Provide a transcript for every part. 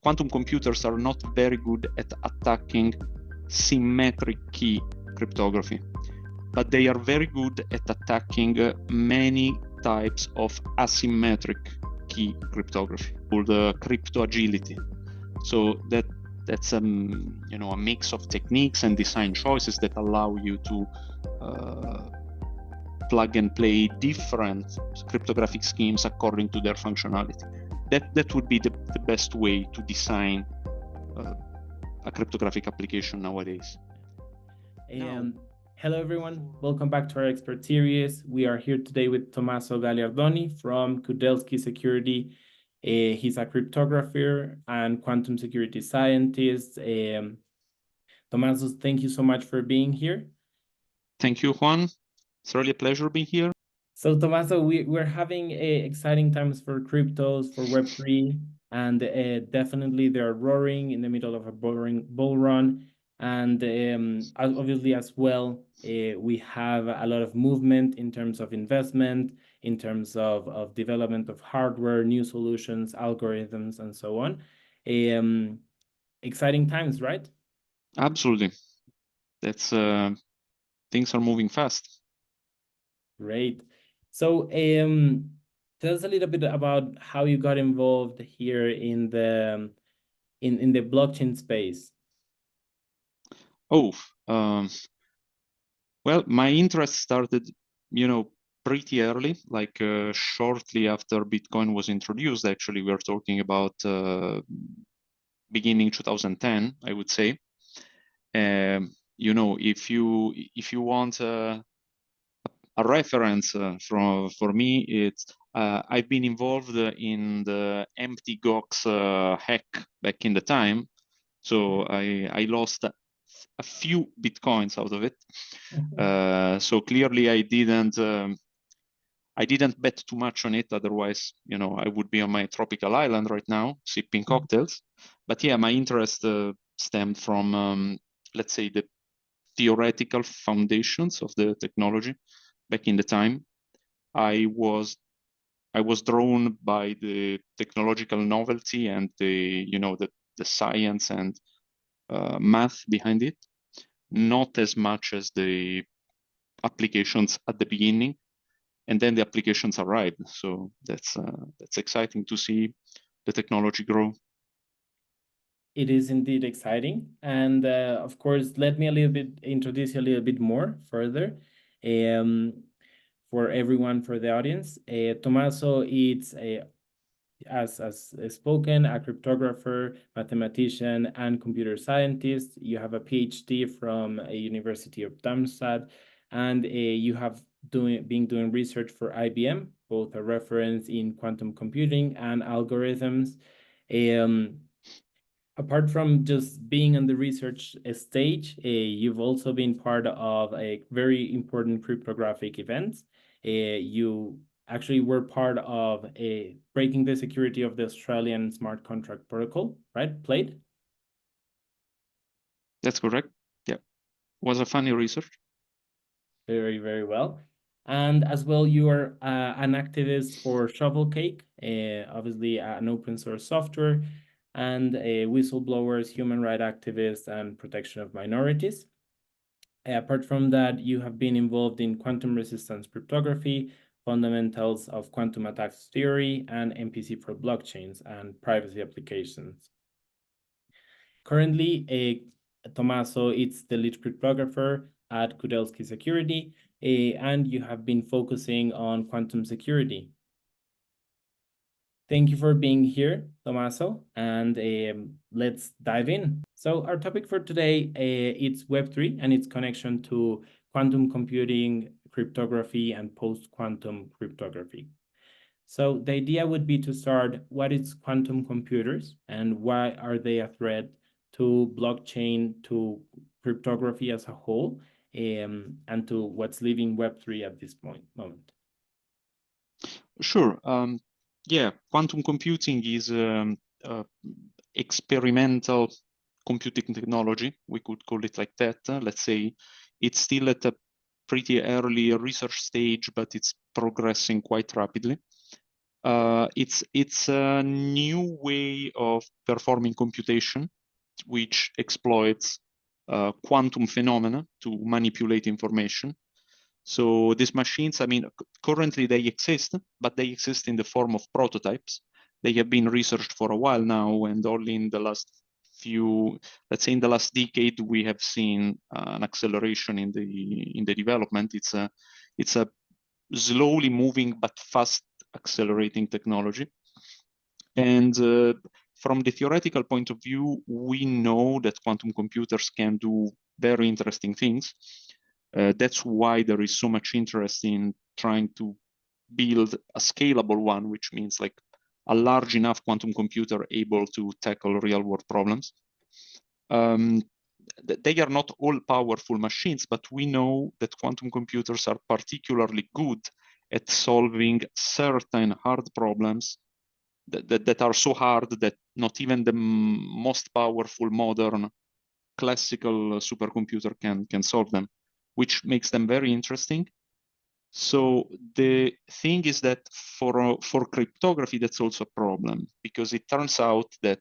quantum computers are not very good at attacking symmetric key cryptography, but they are very good at attacking many types of asymmetric key cryptography, called crypto agility. So that's a mix of techniques and design choices that allow you to plug and play different cryptographic schemes according to their functionality. That would be the best way to design a cryptographic application nowadays. Hello everyone, welcome back to our expert series. We are here today with Tommaso Gagliardoni from Kudelski Security. He's a cryptographer and quantum security scientist. Tommaso, thank you so much for being here. Thank you, Juan. It's really a pleasure being here. So Tommaso, we're having exciting times for cryptos, for Web3, and definitely they're roaring in the middle of a bull run. And obviously as well, we have a lot of movement in terms of investment, in terms of development of hardware, new solutions, algorithms, and so on. Exciting times, right? Absolutely. That's things are moving fast. Great. So tell us a little bit about how you got involved here in the blockchain space. Oh, well, my interest started, pretty early, like shortly after Bitcoin was introduced. Actually, we are talking about beginning 2010, I would say. If you want a reference for me, it's I've been involved in the empty GOX hack back in the time, so I lost a few Bitcoins out of it. So clearly I didn't bet too much on it. Otherwise, I would be on my tropical island right now, sipping cocktails. But yeah, my interest stemmed from, let's say, the theoretical foundations of the technology back in the time. I was drawn by the technological novelty and the science and math behind it, not as much as the applications at the beginning, and then the applications arrived. So that's exciting to see the technology grow. It is indeed exciting, and of course, let me introduce you a little bit more further. For everyone, for the audience, Tommaso, it's as spoken, a cryptographer, mathematician, and computer scientist. You have a Ph.D. from a University of Darmstadt, and you have been doing research for IBM, both a reference in quantum computing and algorithms. Apart from just being on the research stage, you've also been part of a very important cryptographic events. You actually were part of breaking the security of the Australian smart contract protocol, right? Played? That's correct. Yeah, was a funny research. Very, very well. And as well, you are an activist for Shovelcake, obviously an open source software, and whistleblowers, human rights activists, and protection of minorities. Apart from that, you have been involved in quantum resistance cryptography, fundamentals of quantum attacks theory, and MPC for blockchains and privacy applications. Currently, Tommaso is the lead cryptographer at Kudelski Security, and you have been focusing on quantum security. Thank you for being here, Tommaso, and let's dive in. So our topic for today, it's Web3 and its connection to quantum computing, cryptography, and post-quantum cryptography. So the idea would be to start, what is quantum computers and why are they a threat to blockchain, to cryptography as a whole, and to what's living Web3 at this moment? Sure. Yeah, quantum computing is experimental computing technology. We could call it like that. Let's say it's still at a pretty early research stage, but it's progressing quite rapidly. It's a new way of performing computation, which exploits quantum phenomena to manipulate information. So these machines, I mean, currently they exist, but they exist in the form of prototypes. They have been researched for a while now, and only in the last few, let's say in the last decade, we have seen an acceleration in the development. It's a slowly moving but fast accelerating technology. And from the theoretical point of view, we know that quantum computers can do very interesting things. That's why there is so much interest in trying to build a scalable one, which means like a large enough quantum computer able to tackle real world problems. They are not all powerful machines, but we know that quantum computers are particularly good at solving certain hard problems that are so hard that not even the most powerful modern classical supercomputer can solve them, which makes them very interesting. So the thing is that for cryptography, that's also a problem, because it turns out that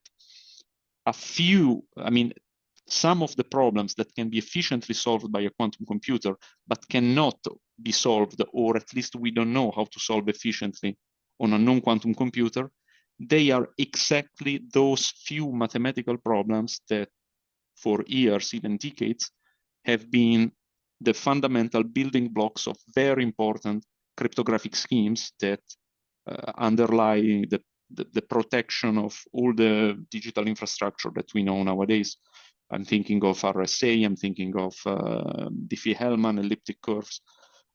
some of the problems that can be efficiently solved by a quantum computer, but cannot be solved, or at least we don't know how to solve efficiently on a non-quantum computer, they are exactly those few mathematical problems that for years, even decades, have been the fundamental building blocks of very important cryptographic schemes that underlie the protection of all the digital infrastructure that we know nowadays. I'm thinking of RSA, I'm thinking of Diffie-Hellman elliptic curves.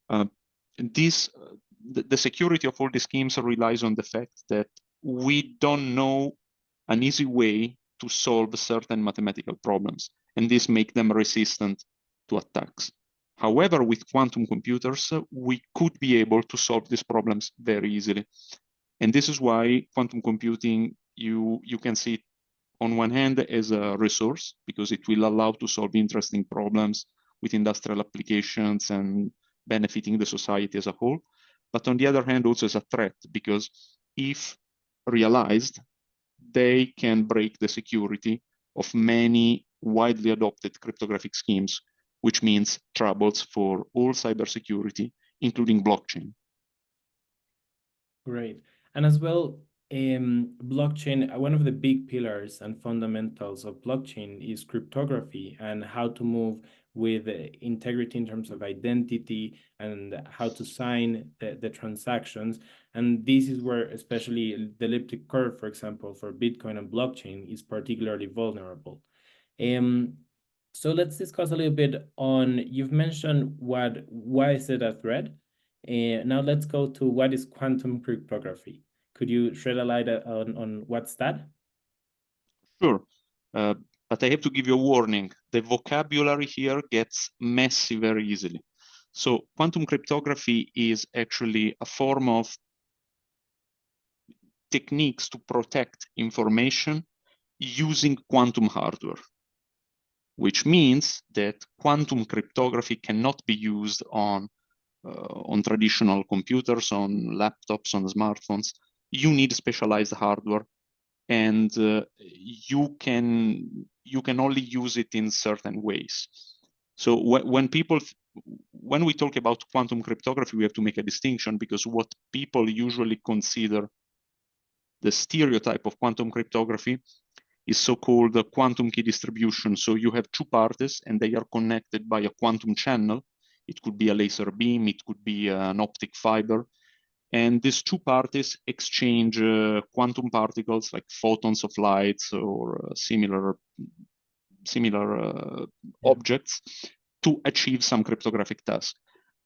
The security of all these schemes relies on the fact that we don't know an easy way to solve certain mathematical problems, and this makes them resistant to attacks. However, with quantum computers, we could be able to solve these problems very easily. And this is why quantum computing, you can see it on one hand as a resource, because it will allow to solve interesting problems with industrial applications and benefiting the society as a whole. But on the other hand, also as a threat, because if realized, they can break the security of many widely adopted cryptographic schemes, which means troubles for all cybersecurity, including blockchain. Great. And as well, blockchain, one of the big pillars and fundamentals of blockchain is cryptography, and how to move with integrity in terms of identity and how to sign the transactions. And this is where especially the elliptic curve, for example, for Bitcoin and blockchain is particularly vulnerable. So let's discuss a little bit on, you've mentioned why is it a threat? Now let's go to what is quantum cryptography. Could you shed a light on what's that? Sure, but I have to give you a warning. The vocabulary here gets messy very easily. So quantum cryptography is actually a form of techniques to protect information using quantum hardware, which means that quantum cryptography cannot be used on traditional computers, on laptops, on smartphones. You need specialized hardware, and you can only use it in certain ways. So when we talk about quantum cryptography, we have to make a distinction, because what people usually consider the stereotype of quantum cryptography is so-called quantum key distribution. So you have two parties and they are connected by a quantum channel. It could be a laser beam, it could be an optic fiber. And these two parties exchange quantum particles like photons of light or similar objects to achieve some cryptographic task.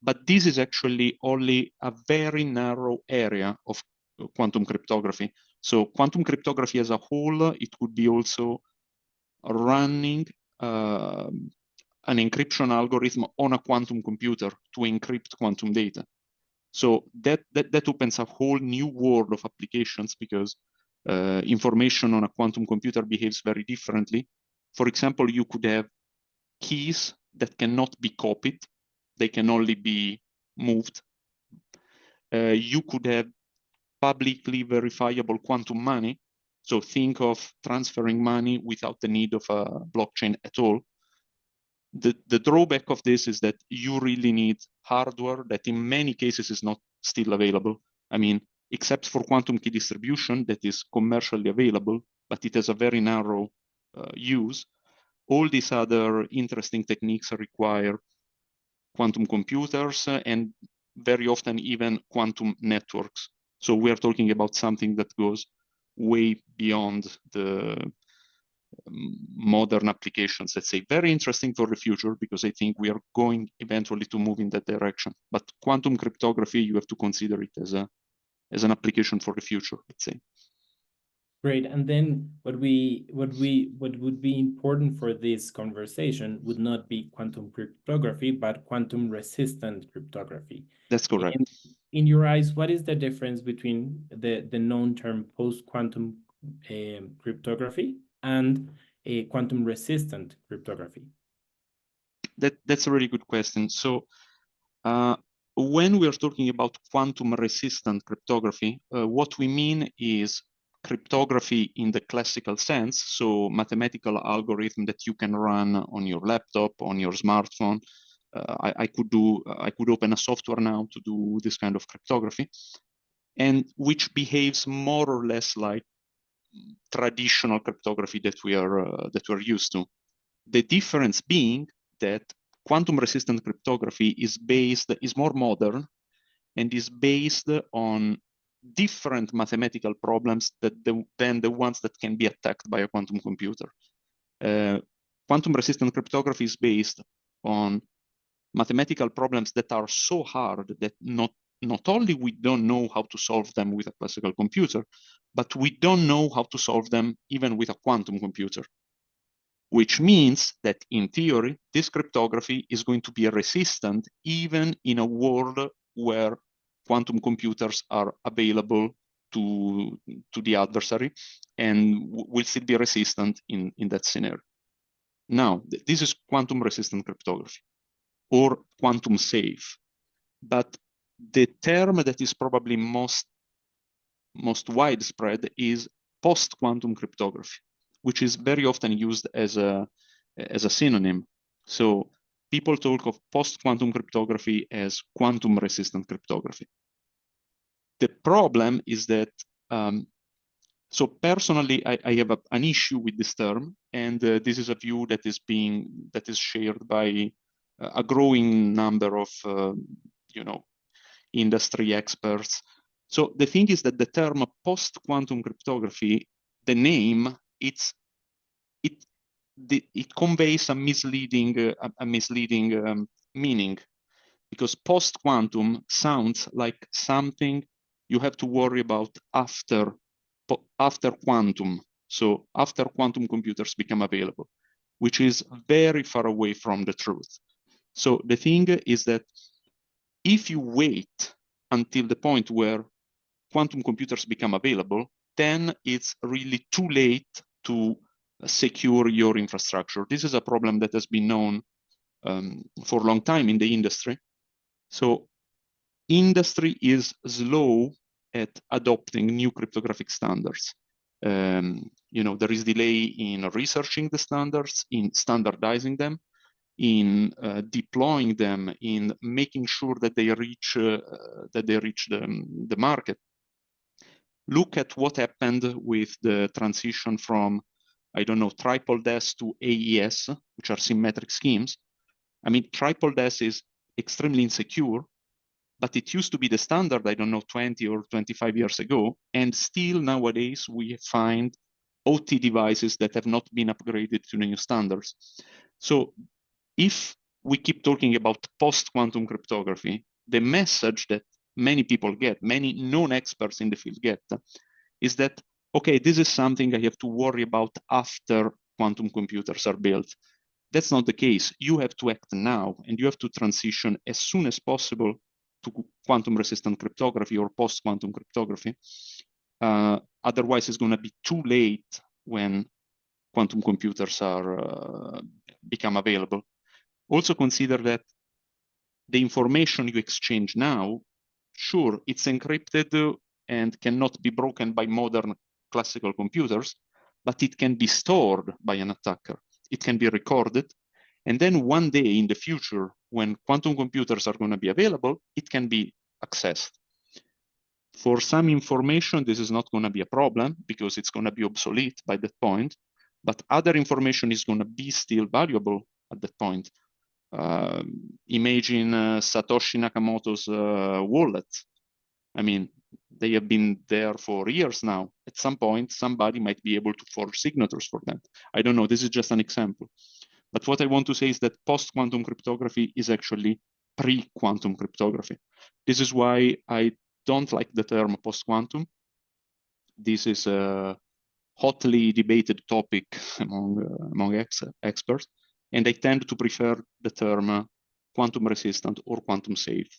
But this is actually only a very narrow area of quantum cryptography. So quantum cryptography as a whole, it could be also running an encryption algorithm on a quantum computer to encrypt quantum data. So that opens a whole new world of applications, because information on a quantum computer behaves very differently. For example, you could have keys that cannot be copied. They can only be moved. You could have publicly verifiable quantum money. So think of transferring money without the need of a blockchain at all. The drawback of this is that you really need hardware that in many cases is not still available. I mean, except for quantum key distribution that is commercially available, but it has a very narrow use. All these other interesting techniques require quantum computers and very often even quantum networks. So we are talking about something that goes way beyond the modern applications, let's say. Very interesting for the future, because I think we are going eventually to move in that direction. But quantum cryptography, you have to consider it as an application for the future, let's say. Great. And then what would be important for this conversation would not be quantum cryptography, but quantum resistant cryptography. That's correct. In your eyes, what is the difference between the known term post-quantum cryptography and a quantum resistant cryptography? That's a really good question. So when we are talking about quantum resistant cryptography, what we mean is cryptography in the classical sense, so mathematical algorithm that you can run on your laptop, on your smartphone. I could open a software now to do this kind of cryptography, and which behaves more or less like traditional cryptography that we're used to. The difference being that quantum resistant cryptography is more modern and is based on different mathematical problems than the ones that can be attacked by a quantum computer. Quantum resistant cryptography is based on mathematical problems that are so hard that not only we don't know how to solve them with a classical computer, but we don't know how to solve them even with a quantum computer. Which means that in theory, this cryptography is going to be resistant even in a world where quantum computers are available to the adversary, and will still be resistant in that scenario. Now, this is quantum resistant cryptography, or quantum safe. But the term that is probably most widespread is post-quantum cryptography, which is very often used as a synonym. So people talk of post-quantum cryptography as quantum-resistant cryptography. The problem is that, so personally, I have an issue with this term, and this is a view that is shared by a growing number of, industry experts. So the thing is that the term post-quantum cryptography, the name, it conveys a misleading meaning, because post-quantum sounds like something you have to worry about after quantum, so after quantum computers become available, which is very far away from the truth. So the thing is that if you wait until the point where quantum computers become available, then it's really too late to secure your infrastructure. This is a problem that has been known for a long time in the industry. So industry is slow at adopting new cryptographic standards. There is delay in researching the standards, in standardizing them, in deploying them, in making sure that they reach the market. Look at what happened with the transition from, triple DES to AES, which are symmetric schemes. I mean, triple DES is extremely insecure, but it used to be the standard, 20 or 25 years ago, and still nowadays we find OT devices that have not been upgraded to the new standards. So if we keep talking about post-quantum cryptography, the message that many people get, many non-experts in the field get, is that, okay, this is something I have to worry about after quantum computers are built. That's not the case. You have to act now, and you have to transition as soon as possible to quantum-resistant cryptography or post-quantum cryptography. Otherwise, it's going to be too late when quantum computers are become available. Also consider that the information you exchange now, sure, it's encrypted and cannot be broken by modern classical computers, but it can be stored by an attacker. It can be recorded. And then one day in the future, when quantum computers are going to be available, it can be accessed. For some information, this is not going to be a problem because it's going to be obsolete by that point, but other information is going to be still valuable at that point. Imagine Satoshi Nakamoto's wallet. I mean, they have been there for years now. At some point, somebody might be able to forge signatures for them. I don't know, this is just an example. But what I want to say is that post-quantum cryptography is actually pre-quantum cryptography. This is why I don't like the term post-quantum. This is a hotly debated topic among experts, and I tend to prefer the term quantum resistant or quantum safe.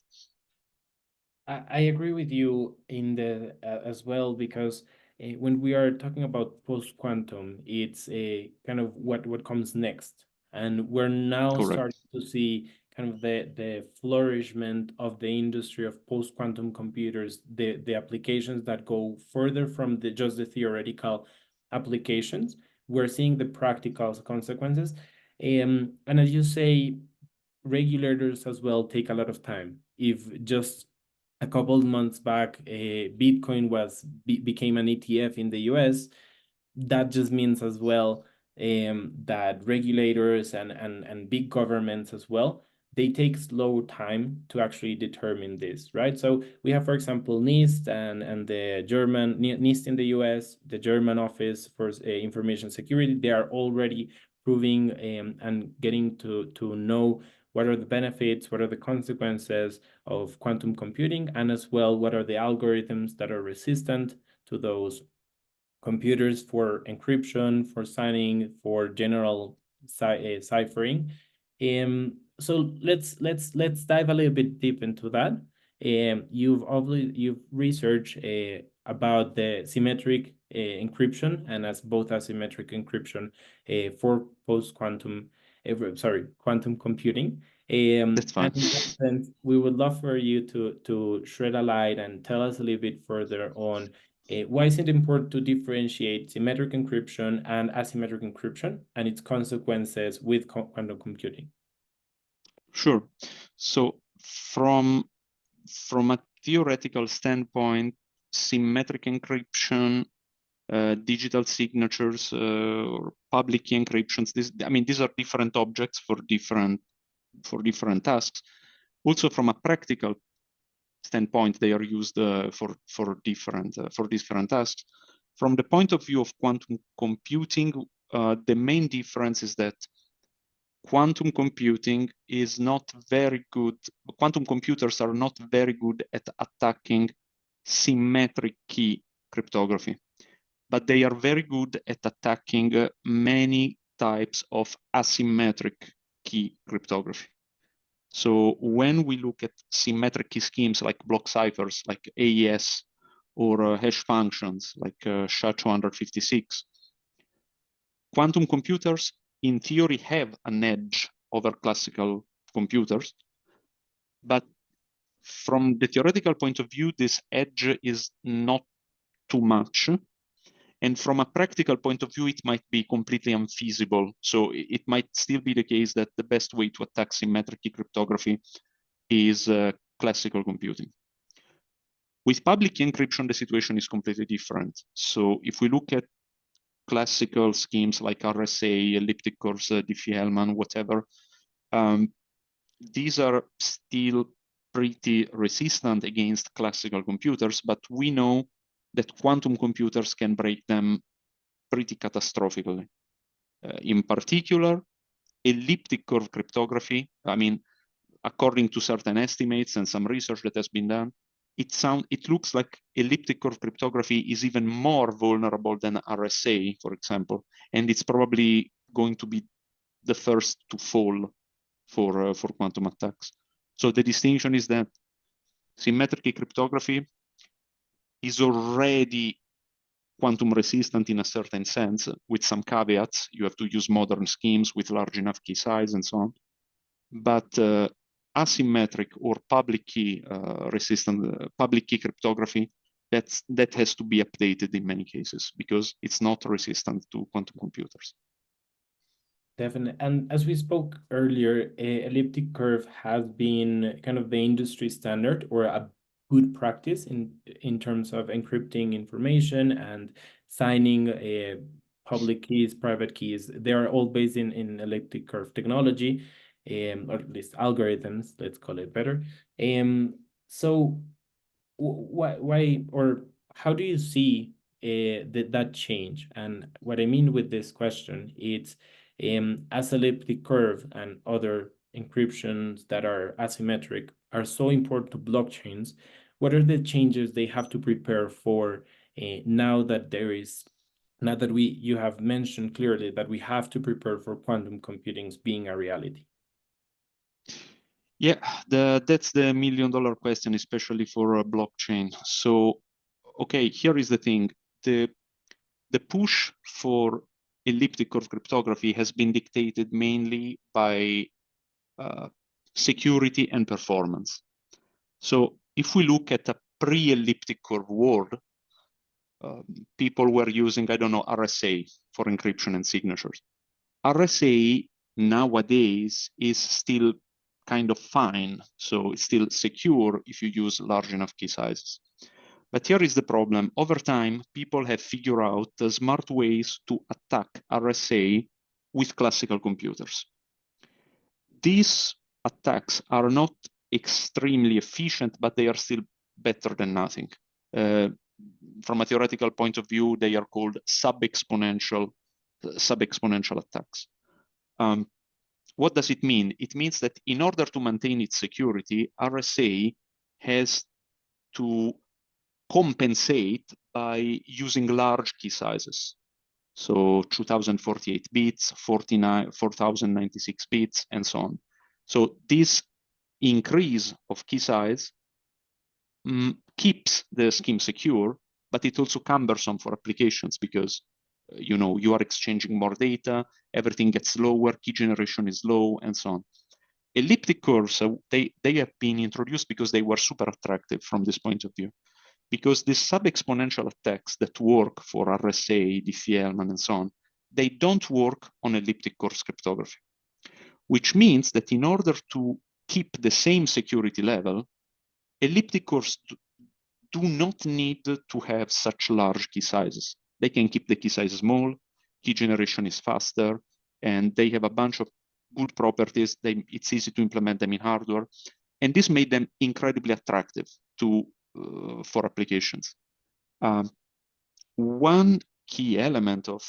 I agree with you in the as well, because when we are talking about post-quantum, it's a kind of what comes next. And we're now Correct. starting to see kind of the flourishment of the industry of post-quantum computers, the applications that go further from just the theoretical applications. We're seeing the practical consequences. And as you say, regulators as well take a lot of time. If just a couple of months back, Bitcoin became an ETF in the US, that just means as well that regulators and big governments as well, they take slow time to actually determine this, right? So we have, for example, NIST and the German NIST in the US, the German Office for Information Security. They are already proving and getting to know what are the benefits, what are the consequences of quantum computing, and as well, what are the algorithms that are resistant to those computers for encryption, for signing, for general ciphering. So let's dive a little bit deep into that. You've researched about the symmetric encryption and as both asymmetric encryption for post-quantum, quantum computing. That's fine. And we would love for you to shed a light and tell us a little bit further on why is it important to differentiate symmetric encryption and asymmetric encryption and its consequences with quantum computing? Sure. So from a theoretical standpoint, symmetric encryption, digital signatures, or public key encryptions, these are different objects for different tasks. Also, from a practical standpoint, they are used for different tasks. From the point of view of quantum computing, the main difference is that quantum computing is not very good. Quantum computers are not very good at attacking symmetric key cryptography, but they are very good at attacking many types of asymmetric key cryptography. So when we look at symmetric key schemes like block ciphers, like AES, or hash functions like SHA-256, quantum computers in theory have an edge over classical computers, but from the theoretical point of view, this edge is not too much. And from a practical point of view, it might be completely unfeasible. So it might still be the case that the best way to attack symmetric key cryptography is classical computing. With public key encryption, the situation is completely different. So if we look at classical schemes like RSA, elliptic curves, Diffie-Hellman, whatever, these are still pretty resistant against classical computers, but we know that quantum computers can break them pretty catastrophically. In particular, elliptic curve cryptography, according to certain estimates and some research that has been done, it looks like elliptic curve cryptography is even more vulnerable than RSA, for example, and it's probably going to be the first to fall for quantum attacks. So the distinction is that symmetric cryptography is already quantum resistant in a certain sense, with some caveats. You have to use modern schemes with large enough key size and so on. But asymmetric or public key resistant, public key cryptography that has to be updated in many cases because it's not resistant to quantum computers. Definitely. And as we spoke earlier, elliptic curve has been kind of the industry standard or a good practice in terms of encrypting information and signing public keys, private keys. They are all based in elliptic curve technology, or at least algorithms, let's call it better. So why or how do you see that change? And what I mean with this question, it's as elliptic curve and other encryptions that are asymmetric are so important to blockchains, what are the changes they have to prepare for now that you have mentioned clearly that we have to prepare for quantum computing being a reality? Yeah, that's the million-dollar question, especially for a blockchain. So, okay, here is the thing. The push for elliptic curve cryptography has been dictated mainly by security and performance. So if we look at a pre-elliptic curve world, people were using, I don't know, RSA for encryption and signatures. RSA nowadays is still kind of fine, so it's still secure if you use large enough key sizes. But here is the problem. Over time, people have figured out smart ways to attack RSA with classical computers. These attacks are not extremely efficient, but they are still better than nothing. From a theoretical point of view, they are called sub-exponential attacks. What does it mean? It means that in order to maintain its security, RSA has to compensate by using large key sizes. So 2048 bits, 4096 bits, and so on. So this increase of key size keeps the scheme secure, but it's also cumbersome for applications because you are exchanging more data, everything gets slower, key generation is low, and so on. Elliptic curves, they have been introduced because they were super attractive from this point of view. Because these sub-exponential attacks that work for RSA, Diffie-Hellman, and so on, they don't work on elliptic curve cryptography, which means that in order to keep the same security level, elliptic curves do not need to have such large key sizes. They can keep the key size small, key generation is faster, and they have a bunch of good properties. It's easy to implement them in hardware. And this made them incredibly attractive for applications. One key element of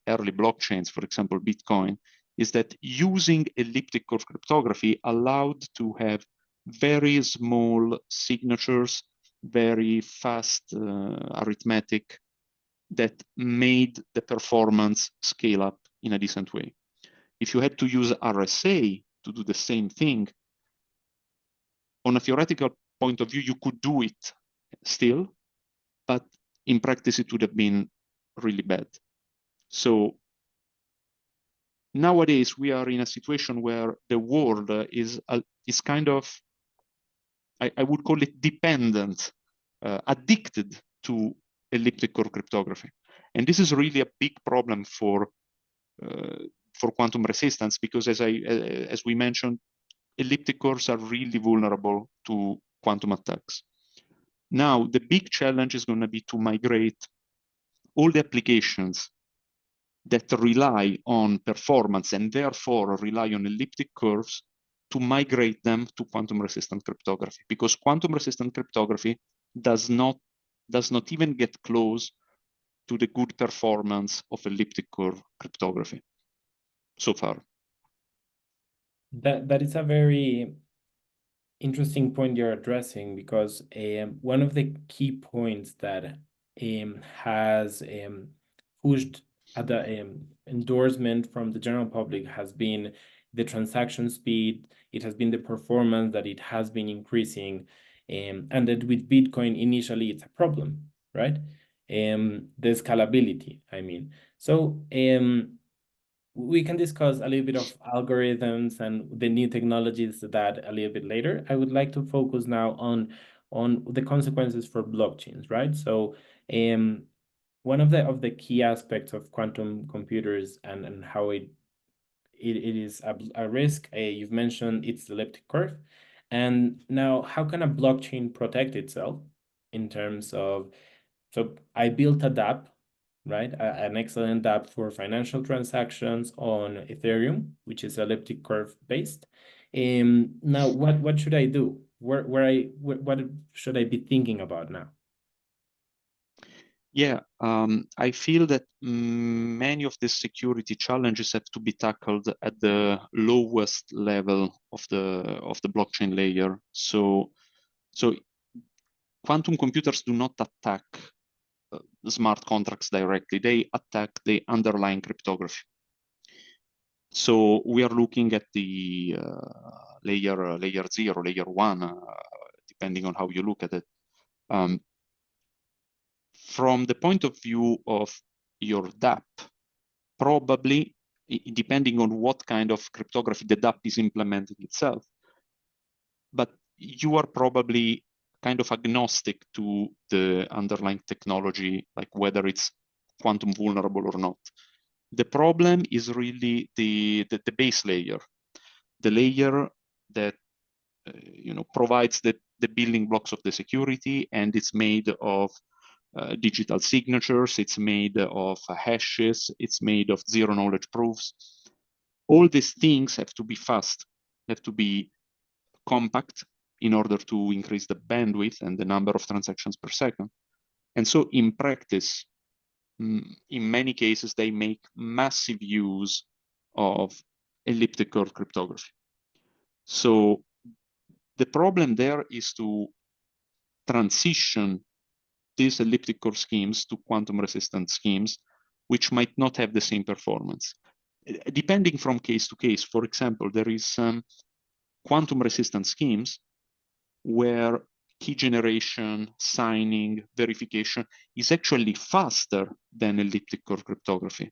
early blockchains, for example, Bitcoin, is that using elliptic curve cryptography allowed to have very small signatures, very fast arithmetic that made the performance scale up in a decent way. If you had to use RSA to do the same thing, on a theoretical point of view, you could do it still, but in practice, it would have been really bad. So nowadays, we are in a situation where the world is kind of, I would call it dependent, addicted to elliptic curve cryptography. And this is really a big problem for quantum resistance because as we mentioned, elliptic curves are really vulnerable to quantum attacks. Now, the big challenge is going to be to migrate all the applications that rely on performance and therefore rely on elliptic curves to migrate them to quantum resistant cryptography, because quantum resistant cryptography does not even get close to the good performance of elliptic curve cryptography so far. That is a very interesting point you're addressing, because one of the key points that has pushed at the endorsement from the general public has been the transaction speed. It has been the performance that it has been increasing, and that with Bitcoin initially it's a problem, right? The scalability, I mean. So we can discuss a little bit of algorithms and the new technologies that a little bit later. I would like to focus now on on the consequences for blockchains, right? So one of the key aspects of quantum computers and how it is a risk, you've mentioned it's the elliptic curve. And now, how can a blockchain protect itself in terms of, so I built a dApp, right? An excellent dApp for financial transactions on Ethereum, which is elliptic curve based. Now, what should I do? What should I be thinking about now? Yeah, I feel that many of the security challenges have to be tackled at the lowest level of the blockchain layer. So quantum computers do not attack smart contracts directly. They attack the underlying cryptography. So we are looking at the layer 0, layer 1, depending on how you look at it. From the point of view of your dApp, probably, depending on what kind of cryptography the dApp is implementing itself, but you are probably kind of agnostic to the underlying technology, like whether it's quantum vulnerable or not. The problem is really the base layer, the layer that provides the building blocks of the security, and it's made of digital signatures, it's made of hashes, it's made of zero knowledge proofs. All these things have to be fast, have to be compact in order to increase the bandwidth and the number of transactions per second. And so in practice, in many cases, they make massive use of elliptic curve cryptography. So the problem there is to transition these elliptic curve schemes to quantum resistant schemes, which might not have the same performance. Depending from case to case, for example, there is quantum resistant schemes where key generation, signing, verification is actually faster than elliptic curve cryptography.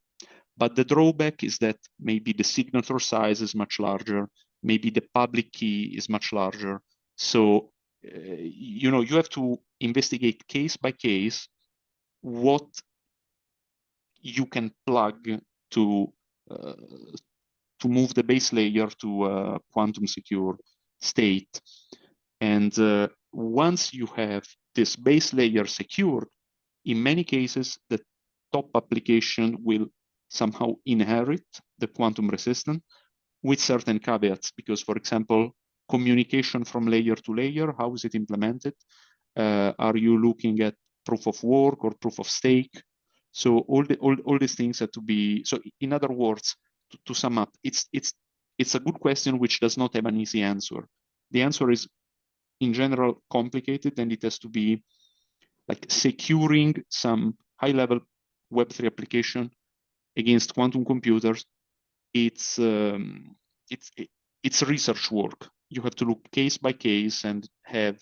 But the drawback is that maybe the signature size is much larger, maybe the public key is much larger. So, you have to investigate case by case what you can plug to move the base layer to a quantum secure state. And once you have this base layer secured, in many cases, the top application will somehow inherit the quantum resistant with certain caveats, because, for example, communication from layer to layer, how is it implemented? Are you looking at proof of work or proof of stake? So all these things have to be, so in other words, to sum up, it's a good question which does not have an easy answer. The answer is, in general, complicated, and it has to be like securing some high-level Web3 application against quantum computers. It's research work. You have to look case by case and have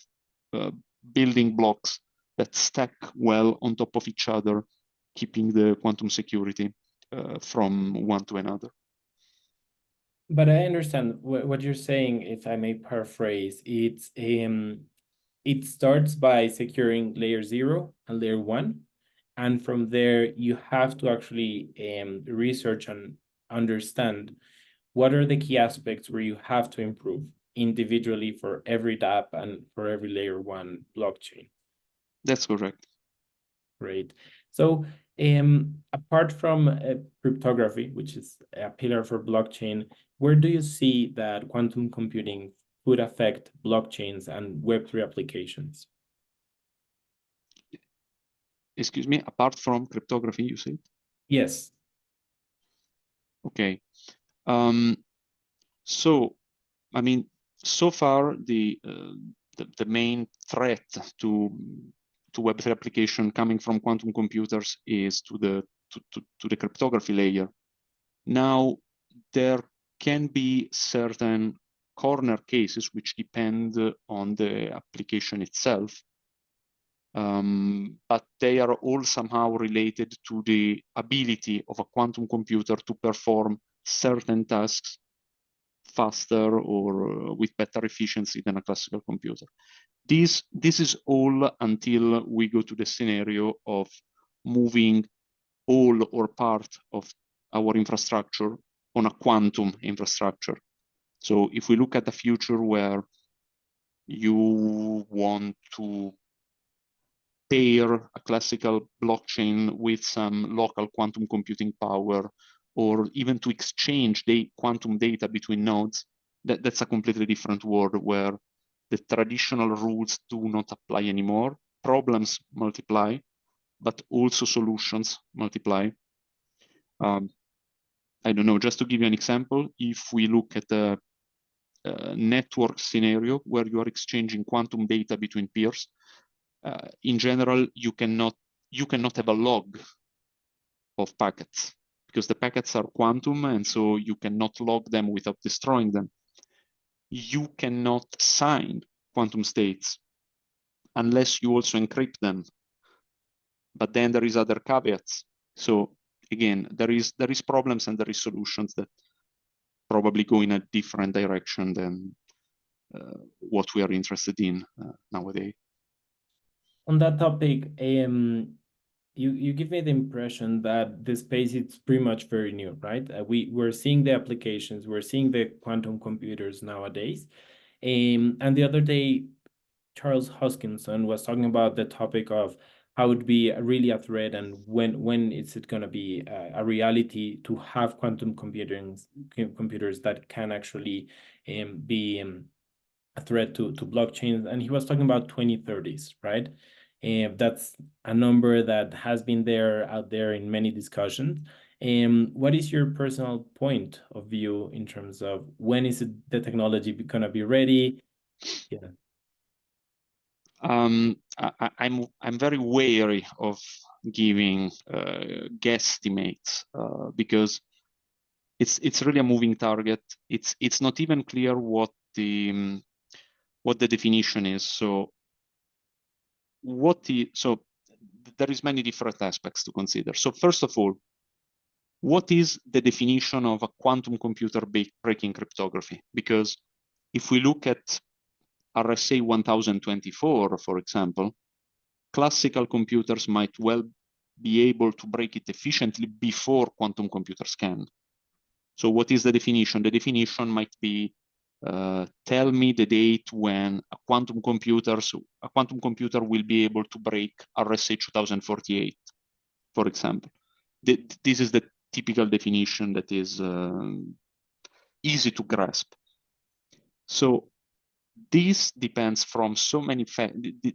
building blocks that stack well on top of each other, keeping the quantum security from one to another. But I understand what you're saying, if I may paraphrase. It starts by securing layer 0 and layer 1. And from there, you have to actually research and understand what are the key aspects where you have to improve individually for every dApp and for every layer 1 blockchain. That's correct. Great. So apart from cryptography, which is a pillar for blockchain, where do you see that quantum computing could affect blockchains and Web3 applications? Excuse me, apart from cryptography, you said? Yes. Okay. So, I mean, so far the main threat to Web3 application coming from quantum computers is to the cryptography layer. Now, there can be certain corner cases which depend on the application itself, but they are all somehow related to the ability of a quantum computer to perform certain tasks faster or with better efficiency than a classical computer. This is all until we go to the scenario of moving all or part of our infrastructure on a quantum infrastructure. So if we look at the future where you want to pair a classical blockchain with some local quantum computing power, or even to exchange the quantum data between nodes, that's a completely different world where the traditional rules do not apply anymore. Problems multiply, but also solutions multiply. I don't know, just to give you an example, if we look at a network scenario where you are exchanging quantum data between peers, in general, you cannot have a log of packets because the packets are quantum, and so you cannot log them without destroying them. You cannot sign quantum states unless you also encrypt them. But then there is other caveats. So again, there is problems and there is solutions that probably go in a different direction than what we are interested in nowadays. On that topic, you give me the impression that the space is pretty much very new, right? We're seeing the applications, we're seeing the quantum computers nowadays. And the other day, Charles Hoskinson was talking about the topic of how it would be really a threat and when is it going to be a reality to have quantum computers that can actually be a threat to blockchains. And he was talking about 2030s, right? And that's a number that has been out there in many discussions. What is your personal point of view in terms of when is the technology going to be ready? Yeah. I'm very wary of giving guesstimates because it's really a moving target. It's not even clear what the definition is. So there is many different aspects to consider. So first of all, what is the definition of a quantum computer breaking cryptography? Because if we look at RSA 1024, for example, classical computers might well be able to break it efficiently before quantum computers can. So what is the definition? The definition might be, tell me the date when a quantum computer will be able to break RSA 2048, for example. This is the typical definition that is easy to grasp. So this depends from so many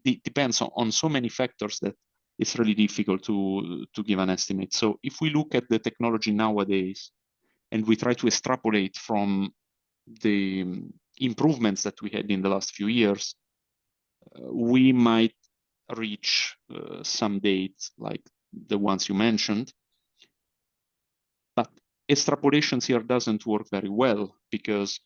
depends on so many factors that it's really difficult to give an estimate. So if we look at the technology nowadays and we try to extrapolate from the improvements that we had in the last few years, we might reach some dates like the ones you mentioned. But extrapolations here doesn't work very well because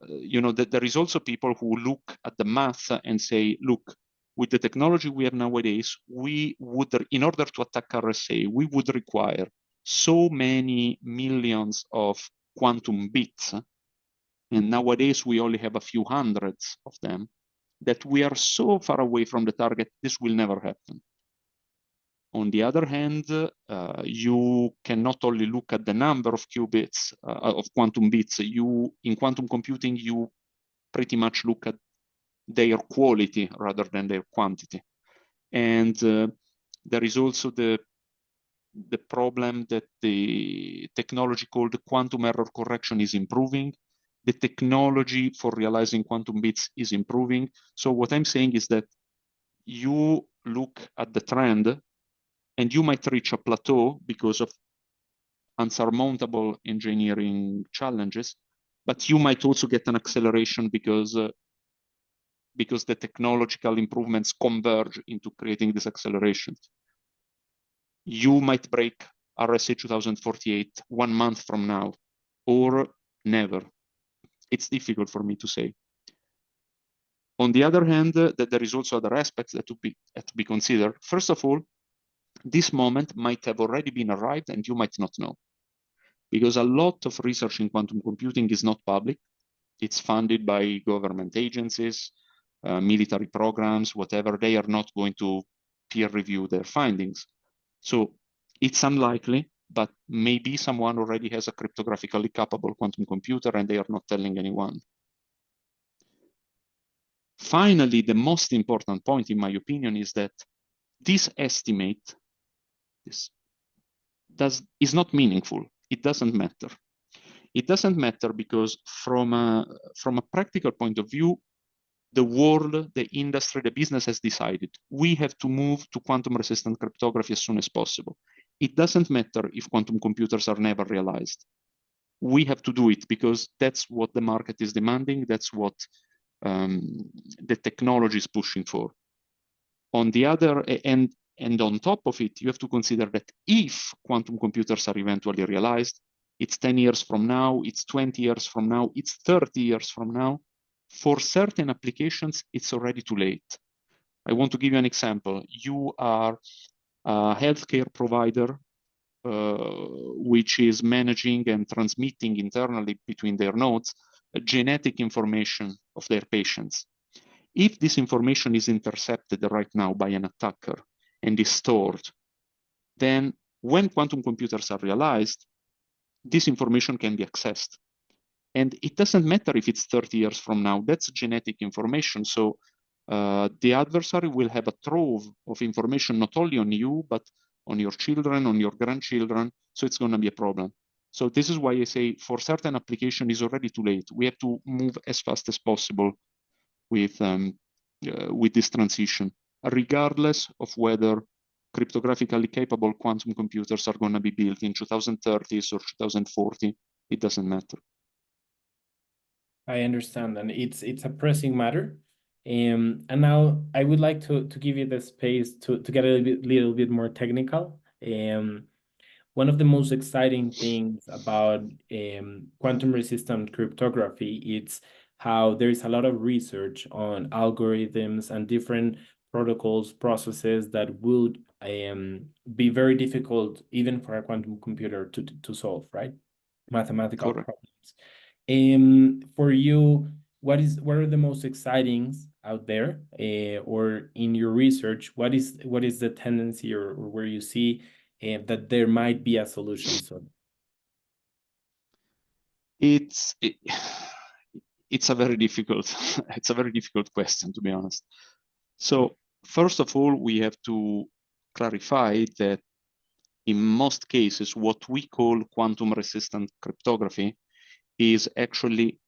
you know, that there is also people who look at the math and say, look, with the technology we have nowadays, we would, in order to attack RSA, we would require so many millions of quantum bits. And nowadays we only have a few hundreds of them, that we are so far away from the target, this will never happen. On the other hand, you cannot only look at the number of qubits, of quantum bits. In quantum computing, you pretty much look at their quality rather than their quantity. And there is also the problem that the technology called quantum error correction is improving. The technology for realizing quantum bits is improving. So what I'm saying is that you look at the trend and you might reach a plateau because of unsurmountable engineering challenges, but you might also get an acceleration because the technological improvements converge into creating this acceleration. You might break RSA 2048 1 month from now, or never. It's difficult for me to say. On the other hand, there is also other aspects that to be considered. First of all, this moment might have already been arrived and you might not know. because a lot of research in quantum computing is not public. It's funded by government agencies, military programs, whatever. They are not going to peer review their findings. So it's unlikely, but maybe someone already has a cryptographically capable quantum computer and they are not telling anyone. Finally, the most important point, in my opinion, is that this estimate is not meaningful. It doesn't matter. It doesn't matter because from a practical point of view, the world, the industry, the business has decided we have to move to quantum-resistant cryptography as soon as possible. It doesn't matter if quantum computers are never realized. We have to do it because that's what the market is demanding. That's what the technology is pushing for. On the other end, and on top of it, you have to consider that if quantum computers are eventually realized, it's 10 years from now, it's 20 years from now, it's 30 years from now. For certain applications, it's already too late. I want to give you an example. You are a healthcare provider which is managing and transmitting internally between their nodes genetic information of their patients. If this information is intercepted right now by an attacker and is stored, then when quantum computers are realized, this information can be accessed. And it doesn't matter if it's 30 years from now, that's genetic information. So the adversary will have a trove of information, not only on you, but on your children, on your grandchildren. So it's going to be a problem. So this is why I say for certain application is already too late. We have to move as fast as possible with this transition, regardless of whether cryptographically capable quantum computers are going to be built in 2030s or 2040. It doesn't matter. I understand, and it's a pressing matter. And now I would like to give you the space to get a little bit more technical. One of the most exciting things about quantum-resistant cryptography is how there is a lot of research on algorithms and different protocols, processes that would be very difficult even for a quantum computer to solve, right? Mathematical Correct. problems. For you, what are the most exciting out there, or in your research? What is the tendency or where you see that there might be a solution? So it's a very difficult question, to be honest. So first of all, we have to clarify that in most cases, what we call quantum-resistant cryptography is actually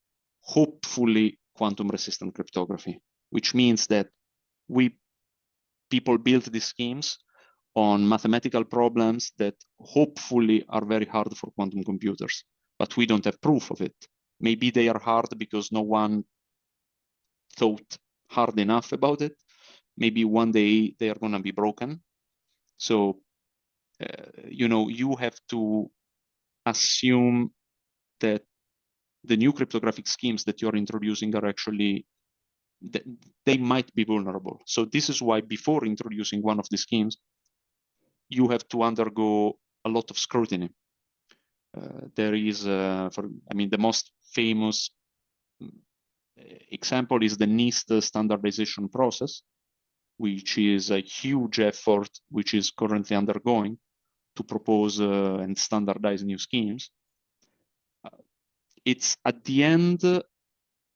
hopefully quantum-resistant cryptography, which means that people build these schemes on mathematical problems that hopefully are very hard for quantum computers, but we don't have proof of it. Maybe they are hard because no one thought hard enough about it. Maybe one day they are going to be broken. So, you have to assume that the new cryptographic schemes that you're introducing are actually, they might be vulnerable. So this is why before introducing one of the schemes, you have to undergo a lot of scrutiny. There is, the most famous example is the NIST standardization process, which is a huge effort which is currently undergoing to propose and standardize new schemes. It's at the end,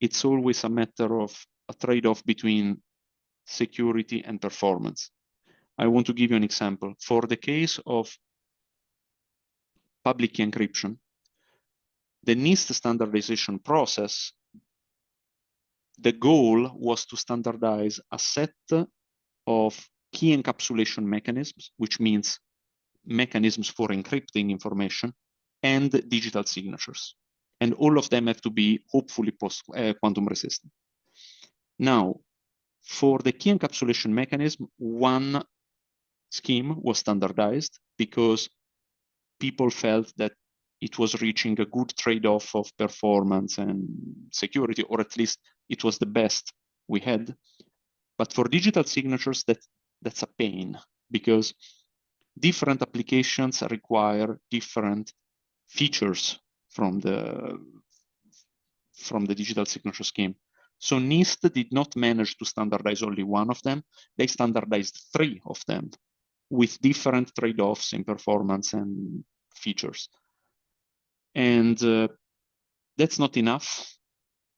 it's always a matter of a trade-off between security and performance. I want to give you an example. For the case of public key encryption, the NIST standardization process, the goal was to standardize a set of key encapsulation mechanisms, which means mechanisms for encrypting information, and digital signatures. And all of them have to be hopefully quantum resistant. Now, for the key encapsulation mechanism, one scheme was standardized because people felt that it was reaching a good trade-off of performance and security, or at least it was the best we had. But for digital signatures, that's a pain because different applications require different features from the digital signature scheme. So NIST did not manage to standardize only one of them. They standardized 3 of them with different trade-offs in performance and features. And that's not enough,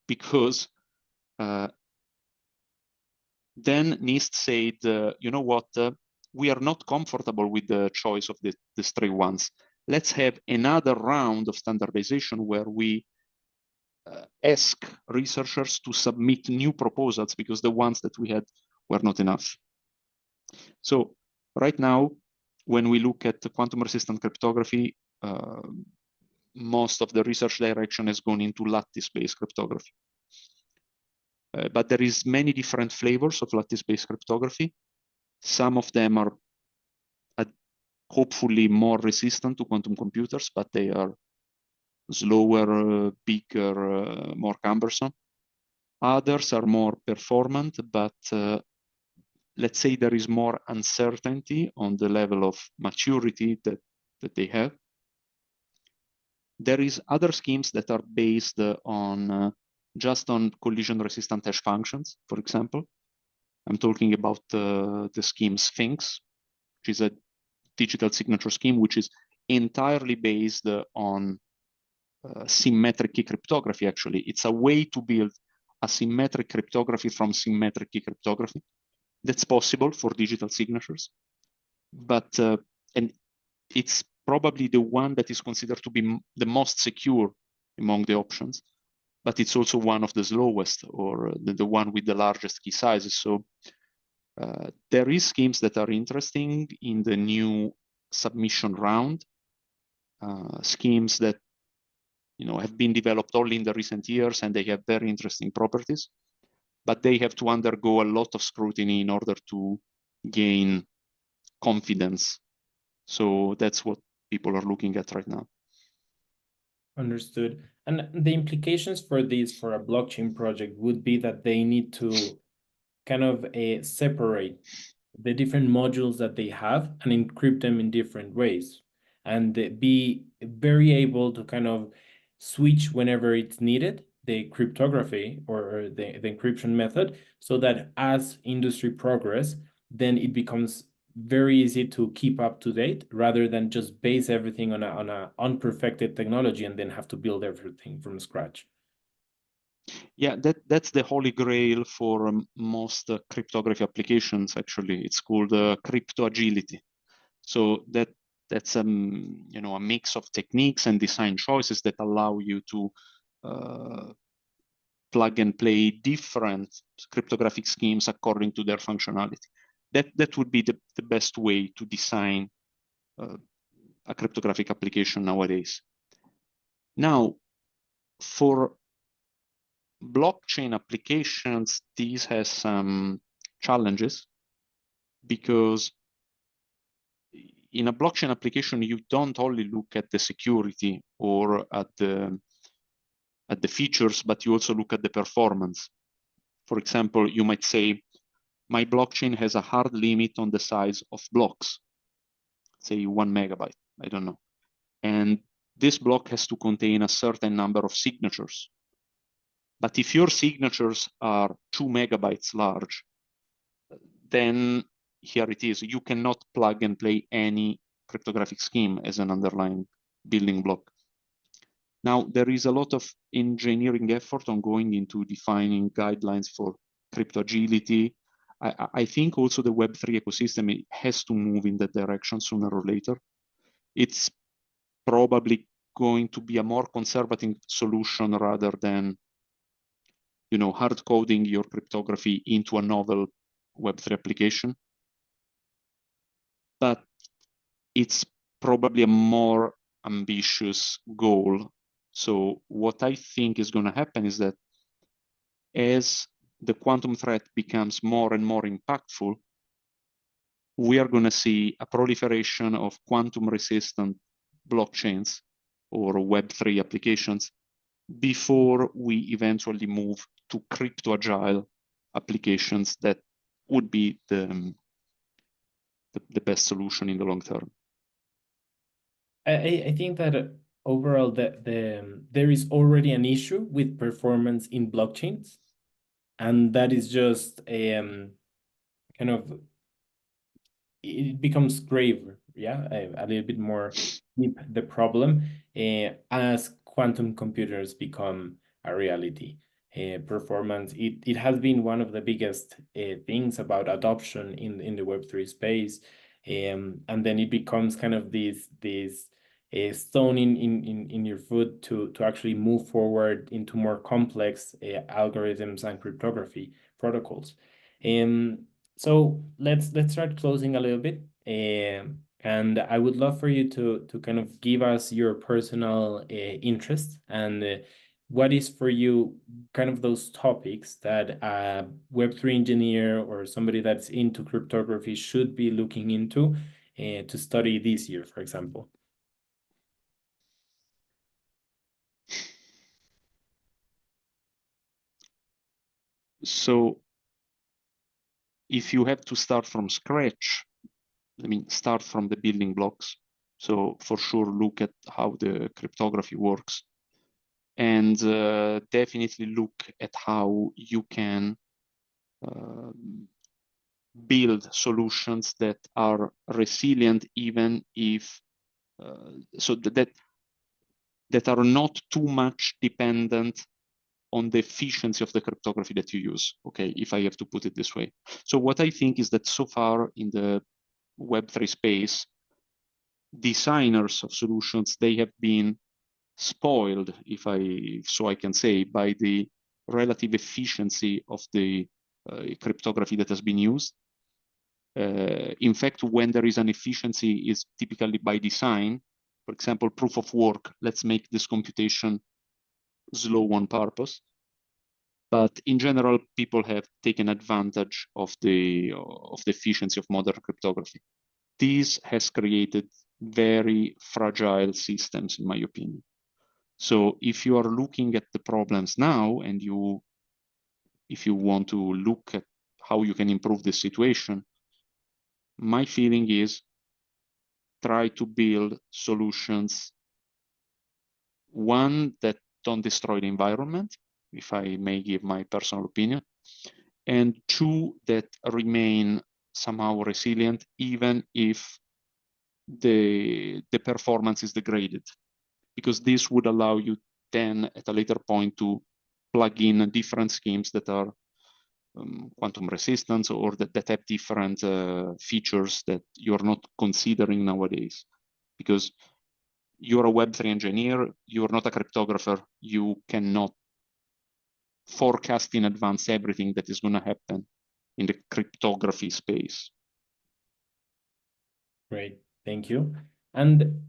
because then NIST said, you know what, we are not comfortable with the choice of these 3 ones. Let's have another round of standardization where we ask researchers to submit new proposals, because the ones that we had were not enough. So right now, when we look at the quantum-resistant cryptography, most of the research direction has gone into lattice-based cryptography. But there is many different flavors of lattice-based cryptography. Some of them are hopefully more resistant to quantum computers, but they are slower, bigger, more cumbersome. Others are more performant, but let's say there is more uncertainty on the level of maturity that they have. There is other schemes that are based on just on collision-resistant hash functions, for example. I'm talking about the scheme Sphinx, which is a digital signature scheme which is entirely based on symmetric key cryptography, actually. It's a way to build asymmetric cryptography from symmetric key cryptography. That's possible for digital signatures. But, and it's probably the one that is considered to be the most secure among the options, but it's also one of the slowest, or the one with the largest key sizes. So there is schemes that are interesting in the new submission round, schemes that have been developed only in the recent years, and they have very interesting properties, but they have to undergo a lot of scrutiny in order to gain confidence. So that's what people are looking at right now. Understood. And the implications for this, for a blockchain project, would be that they need to kind of separate the different modules that they have and encrypt them in different ways, and be very able to kind of switch whenever it's needed, the cryptography or the encryption method, so that as industry progress, then it becomes very easy to keep up to date, rather than just base everything on a unperfected technology and then have to build everything from scratch. Yeah, that's the holy grail for most cryptography applications. Actually, it's called crypto agility. So that's a mix of techniques and design choices that allow you to plug and play different cryptographic schemes according to their functionality. That would be the best way to design a cryptographic application nowadays. Now, for blockchain applications, this has some challenges, because in a blockchain application, you don't only look at the security or at the features, but you also look at the performance. For example, you might say, my blockchain has a hard limit on the size of blocks, say 1 megabyte, I don't know. And this block has to contain a certain number of signatures. But if your signatures are 2 megabytes large, then here it is. You cannot plug and play any cryptographic scheme as an underlying building block. Now, there is a lot of engineering effort on going into defining guidelines for crypto agility. I think also the Web3 ecosystem has to move in that direction sooner or later. It's probably going to be a more conservative solution rather than hard coding your cryptography into a novel Web3 application. But it's probably a more ambitious goal. So what I think is going to happen is that as the quantum threat becomes more and more impactful, we are going to see a proliferation of quantum-resistant blockchains or Web3 applications before we eventually move to crypto-agile applications that would be the best solution in the long term. I think that overall there is already an issue with performance in blockchains, and that is just kind of, it becomes grave, yeah, a little bit more deep, the problem, as quantum computers become a reality. Performance, it has been one of the biggest things about adoption in the Web3 space, and then it becomes kind of this stone in your foot to actually move forward into more complex algorithms and cryptography protocols. So let's start closing a little bit. And I would love for you to kind of give us your personal interest and what is for you kind of those topics that a Web3 engineer or somebody that's into cryptography should be looking into to study this year, for example. So if you have to start from scratch, I mean, start from the building blocks. So for sure, look at how the cryptography works, and definitely look at how you can build solutions that are resilient, even if so that are not too much dependent on the efficiency of the cryptography that you use. Okay, if I have to put it this way. So what I think is that so far in the Web3 space, designers of solutions, they have been spoiled, if I can say, by the relative efficiency of the cryptography that has been used. In fact, when there is an efficiency, is typically by design. For example, proof of work. Let's make this computation slow on purpose. But in general, people have taken advantage of the efficiency of modern cryptography. This has created very fragile systems, in my opinion. So if you are looking at the problems now, and if you want to look at how you can improve the situation, my feeling is try to build solutions, one, that don't destroy the environment, if I may give my personal opinion, and two, that remain somehow resilient, even if the performance is degraded, because this would allow you then at a later point to plug in different schemes that are quantum resistance, or that have different features that you're not considering nowadays. Because you're a Web3 engineer, you're not a cryptographer, you cannot forecast in advance everything that is going to happen in the cryptography space. Great, thank you. And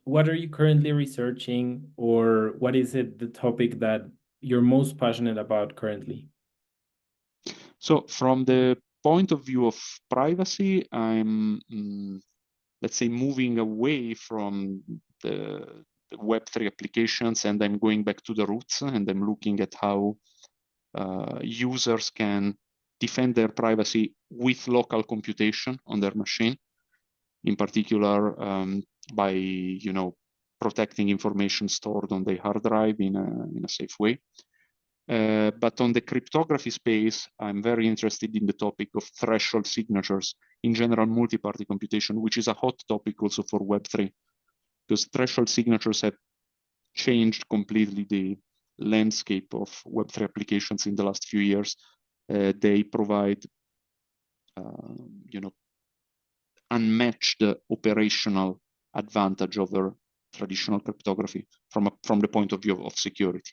what are you currently researching, or what is it, the topic that you're most passionate about currently? So from the point of view of privacy, I'm, let's say, moving away from the Web3 applications, and I'm going back to the roots, and I'm looking at how users can defend their privacy with local computation on their machine, in particular by protecting information stored on the hard drive in a safe way. But on the cryptography space, I'm very interested in the topic of threshold signatures, in general multi-party computation, which is a hot topic also for Web3, because threshold signatures have changed completely the landscape of Web3 applications in the last few years. They provide, unmatched operational advantage over traditional cryptography from the point of view of security.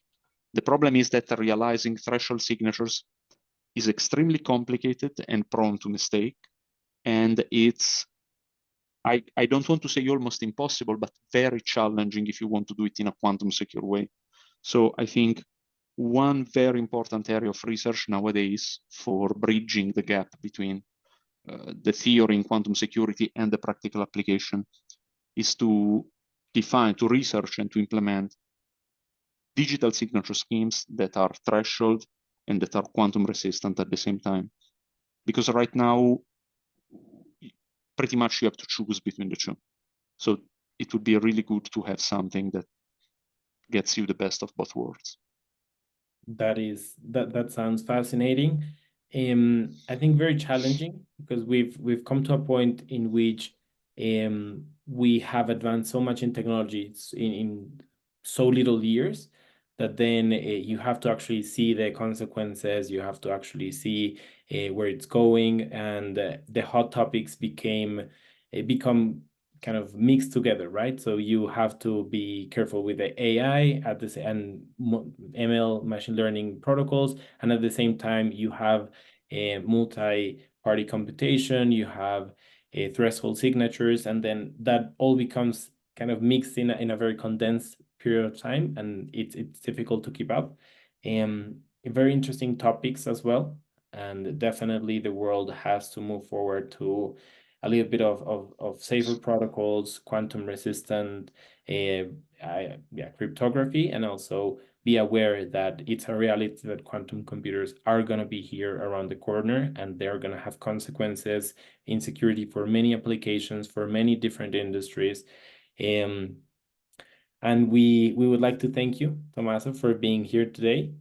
The problem is that realizing threshold signatures is extremely complicated and prone to mistake, and it's, I don't want to say almost impossible, but very challenging if you want to do it in a quantum secure way. So I think one very important area of research nowadays for bridging the gap between the theory in quantum security and the practical application is to define, to research, and to implement digital signature schemes that are threshold and that are quantum resistant at the same time. Because right now, pretty much you have to choose between the two. So it would be really good to have something that gets you the best of both worlds. That sounds fascinating. I think very challenging, because we've come to a point in which we have advanced so much in technology in so little years, that then you have to actually see the consequences, you have to actually see where it's going, and the hot topics become kind of mixed together, right? So you have to be careful with the AI at this and ML machine learning protocols, and at the same time you have a multi-party computation, you have a threshold signatures, and then that all becomes kind of mixed in a very condensed period of time, and it's difficult to keep up. Very interesting topics as well, and definitely the world has to move forward to a little bit of safer protocols, quantum resistant, cryptography, and also be aware that it's a reality that quantum computers are going to be here around the corner, and they're going to have consequences in security for many applications, for many different industries. And we would like to thank you, Tommaso, for being here today.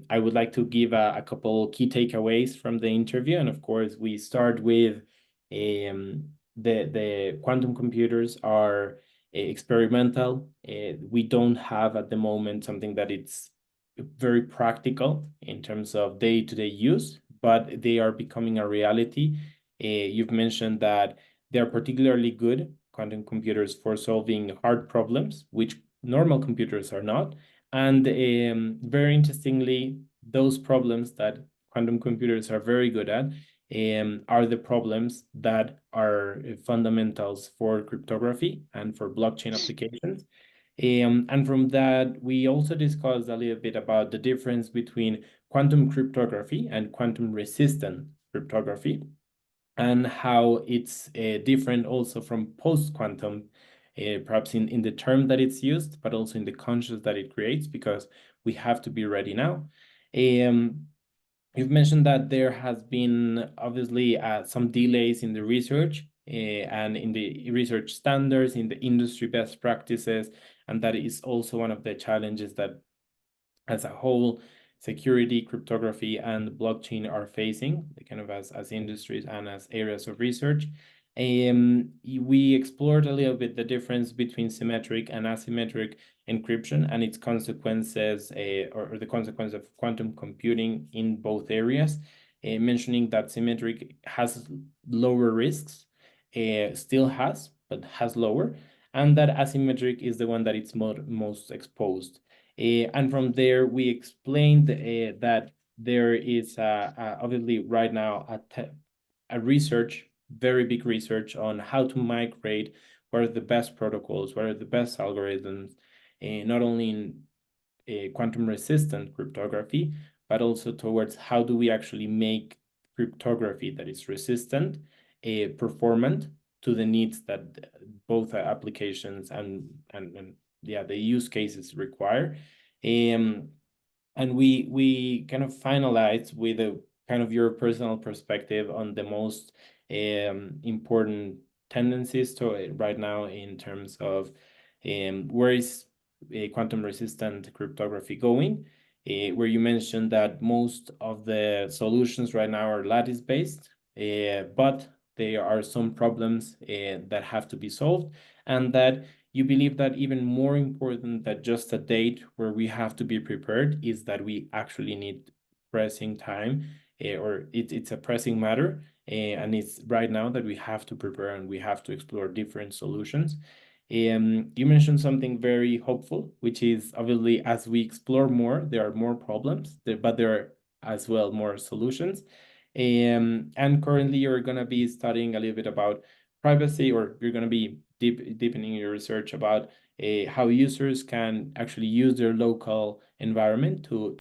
I would like to give a couple key takeaways from the interview. And of course, we start with the quantum computers are experimental. We don't have at the moment something that it's very practical in terms of day-to-day use, but they are becoming a reality. You've mentioned that they're particularly good, quantum computers, for solving hard problems, which normal computers are not. And very interestingly, those problems that quantum computers are very good at are the problems that are fundamentals for cryptography and for blockchain applications. And from that, we also discussed a little bit about the difference between quantum cryptography and quantum resistant cryptography, and how it's different also from post-quantum, perhaps in the term that it's used, but also in the conscience that it creates, because we have to be ready now. You've mentioned that there has been obviously some delays in the research and in the research standards, in the industry best practices, and that is also one of the challenges that, as a whole, security, cryptography, and blockchain are facing, kind of as industries and as areas of research. We explored a little bit the difference between symmetric and asymmetric encryption and its consequences, or the consequence of quantum computing in both areas, mentioning that symmetric has lower risks, still has, but has lower, and that asymmetric is the one that it's most exposed. And from there, we explained that there is obviously right now a research, very big research on how to migrate what are the best protocols, what are the best algorithms, not only in quantum resistant cryptography, but also towards how do we actually make cryptography that is resistant, performant to the needs that both applications and the use cases require. And we kind of finalized with a kind of your personal perspective on the most important tendencies to it right now in terms of where is quantum resistant cryptography going, where you mentioned that most of the solutions right now are lattice based, but there are some problems that have to be solved, and that you believe that even more important than just a date where we have to be prepared is that we actually need pressing time, or it's a pressing matter, and it's right now that we have to prepare and we have to explore different solutions. You mentioned something very hopeful, which is obviously as we explore more, there are more problems, but there are as well more solutions. And currently you're going to be studying a little bit about privacy, or you're going to be deepening your research about how users can actually use their local environment to